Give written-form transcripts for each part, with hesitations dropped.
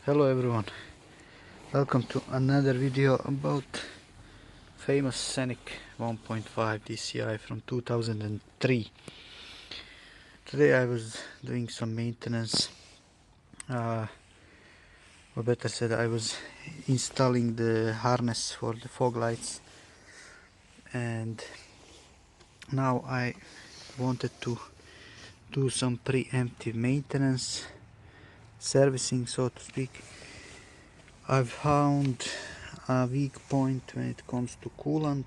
Hello everyone, welcome to another video about famous Scenic 1.5 DCI from 2003. Today I was doing some maintenance, or better said, I was installing the harness for the fog lights, and now I wanted to do some preemptive maintenance, servicing so to speak. I've found a weak point when it comes to coolant,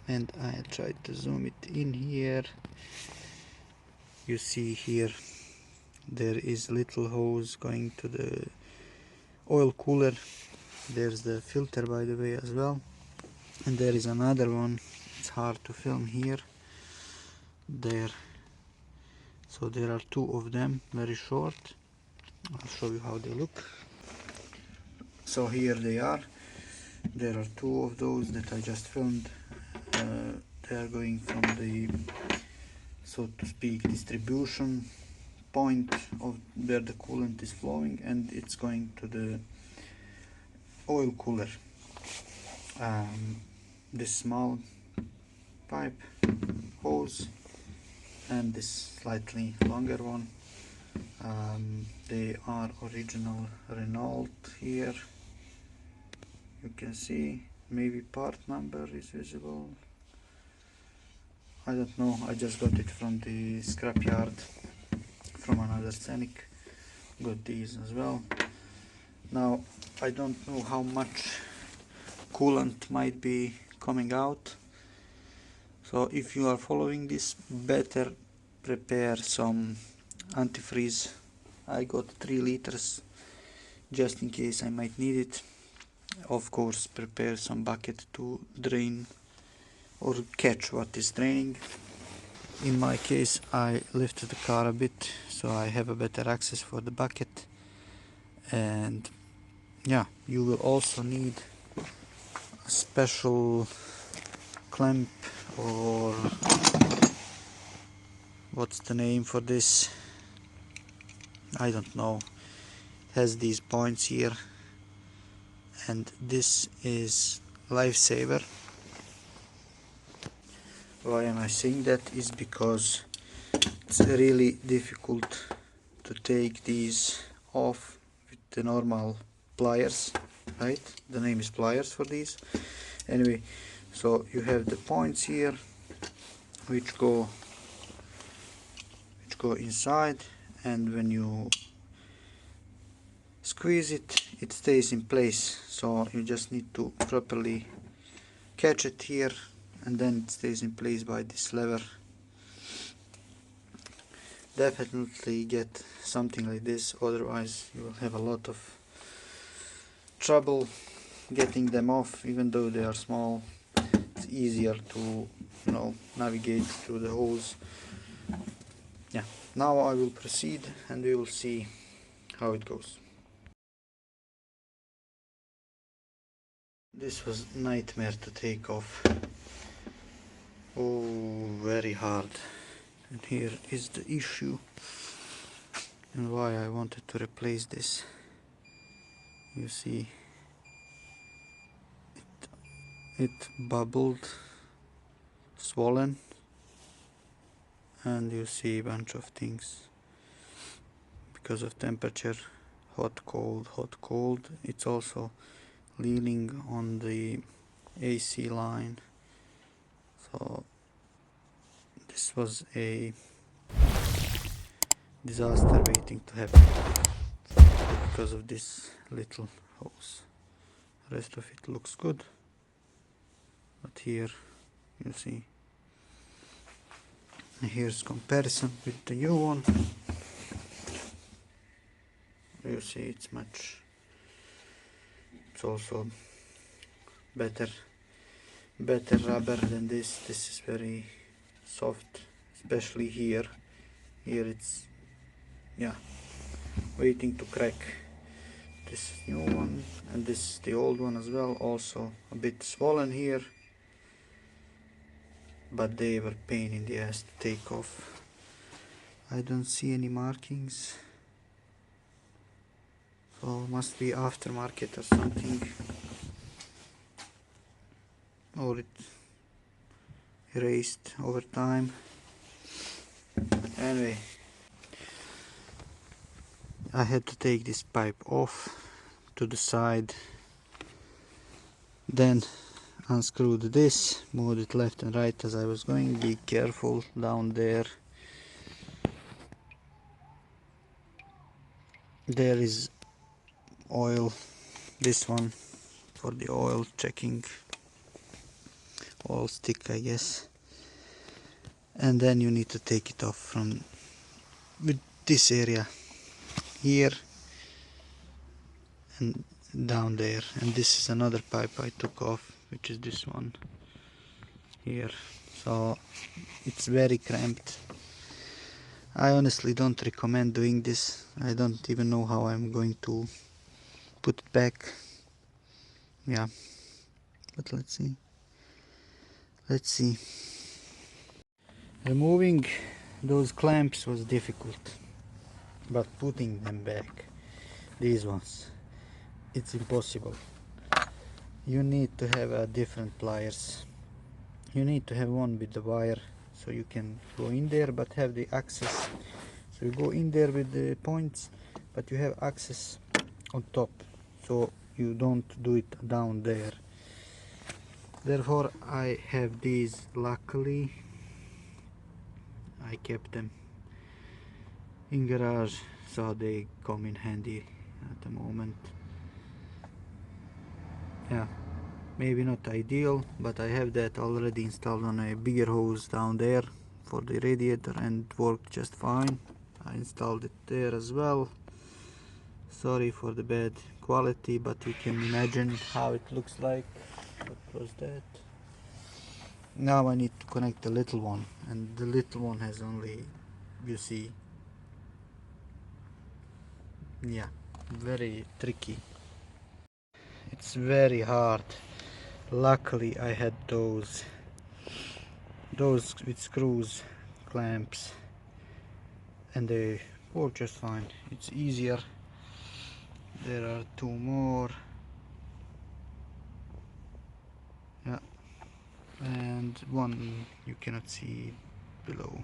and I tried to zoom it in here. You see here there is little hose going to the oil cooler. There's the filter, by the way, as well, and there is another one. It's hard to film here. There, so there are two of them, very short. I'll show you how they look. So here they are. There are two of those that I just filmed. They are going from the, so to speak, distribution point of where the coolant is flowing, and it's going to the oil cooler. This small pipe hose and this slightly longer one. They are original Renault here. You can see, maybe part number is visible. I don't know, I just got it from the scrapyard from another Scenic. Got these as well. Now I don't know how much coolant might be coming out, so if you are following this, better prepare some antifreeze. I got 3 liters just in case I might need it. Of course, prepare some bucket to drain or catch what is draining. In my case, I lifted the car a bit so I have a better access for the bucket. And yeah, you will also need a special clamp, or what's the name for this, I don't know. It has these points here, and this is lifesaver. Why am I saying that is because it's really difficult to take these off with the normal pliers, right? The name is pliers for these. Anyway, so you have the points here which go inside, and when you squeeze it, it stays in place. So you just need to properly catch it here, and then it stays in place by this lever. Definitely get something like this, otherwise you will have a lot of trouble getting them off. Even though they are small, it's easier to, navigate through the holes. Yeah, now I will proceed and we will see how it goes. This was nightmare to take off. Oh, very hard. And here is the issue and why I wanted to replace this. You see, it bubbled, swollen, and you see a bunch of things because of temperature. Hot, cold. It's also leaning on the AC line. So this was a disaster waiting to happen because of this little hose. The rest of it looks good, but here you see, here's comparison with the new one. You see it's also better rubber than this. This is very soft, especially here it's, yeah, waiting to crack. This new one, and this is the old one as well, also a bit swollen here, but they were pain in the ass to take off. I don't see any markings. So must be aftermarket or something, or it erased over time. Anyway, I had to take this pipe off to the side, then unscrewed this, moved it left and right as I was going. Be careful down there. There is oil, this one for the oil checking, oil stick I guess, and then you need to take it off from with this area here and down there. And this is another pipe I took off, which is this one here. So it's very cramped. I honestly don't recommend doing this. I don't even know how I'm going to put it back. Yeah, but let's see. Removing those clamps was difficult, but putting them back, these ones, it's impossible. You need to have a different pliers. You need to have one with the wire so you can go in there but have the access. So you go in there with the points, but you have access on top, so you don't do it down there. Therefore I have these. Luckily I kept them in garage, so they come in handy at the moment. Yeah, maybe not ideal, but I have that already installed on a bigger hose down there for the radiator and it worked just fine. I installed it there as well. Sorry for the bad quality, but you can imagine how it looks like. What was that? Now I need to connect the little one, and the little one has only, you see, yeah, very tricky. It's very hard. Luckily I had those with screws, clamps, and they work just fine. It's easier. There are two more. Yeah, and one you cannot see below.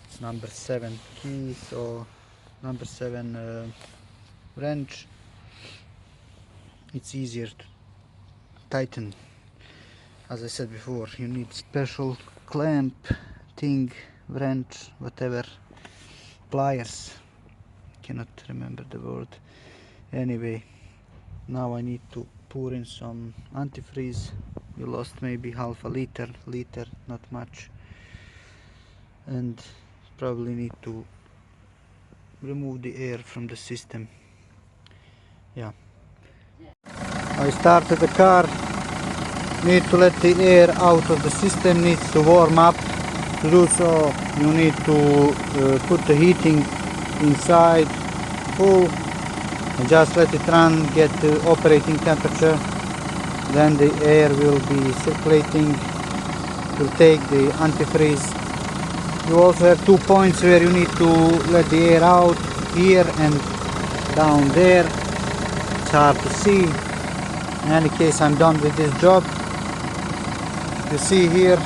It's number 7 key, so number 7 wrench. It's easier to tighten. As I said before, you need special clamp thing, wrench, whatever, pliers, cannot remember the word. Anyway, now I need to pour in some antifreeze. We lost maybe half a liter, not much, and probably need to remove the air from the system. Yeah, I started the car. Need to let the air out of the system, needs to warm up. To do so you need to put the heating inside full and just let it run, get the operating temperature, then the air will be circulating, will take the antifreeze. You also have 2 points where you need to let the air out, here and down there. It's hard to see. In any case, I'm done with this job. You see here,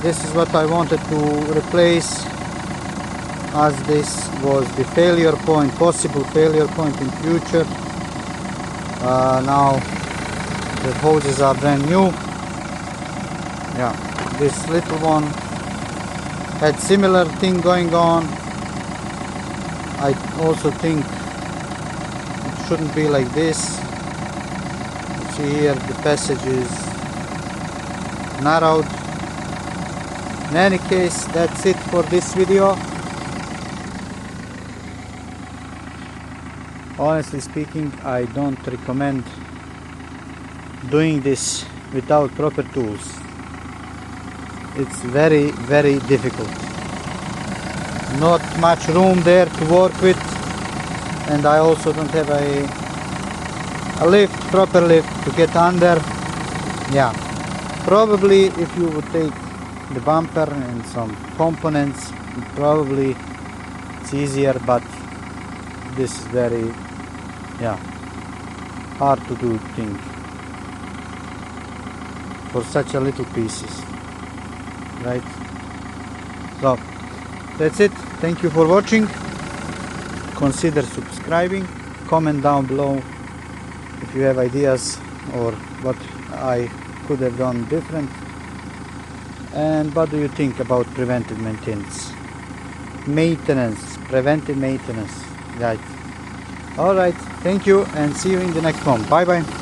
this is what I wanted to replace, as this was the failure point, possible failure point in future. Now the hoses are brand new. Yeah, this little one had similar thing going on. I also think it shouldn't be like this. You see here the passage is narrowed. In any case, that's it for this video. Honestly speaking, I don't recommend doing this without proper tools. It's very, very difficult. Not much room there to work with, and I also don't have a lift, proper lift to get under. Yeah, probably if you would take the bumper and some components, probably it's easier, but this is very, yeah, hard to do thing for such a little pieces, right? So that's it. Thank you for watching. Consider subscribing, comment down below if you have ideas or what I could have done different, and what do you think about preventive maintenance, preventive maintenance, right? All right, thank you and see you in the next one. Bye bye.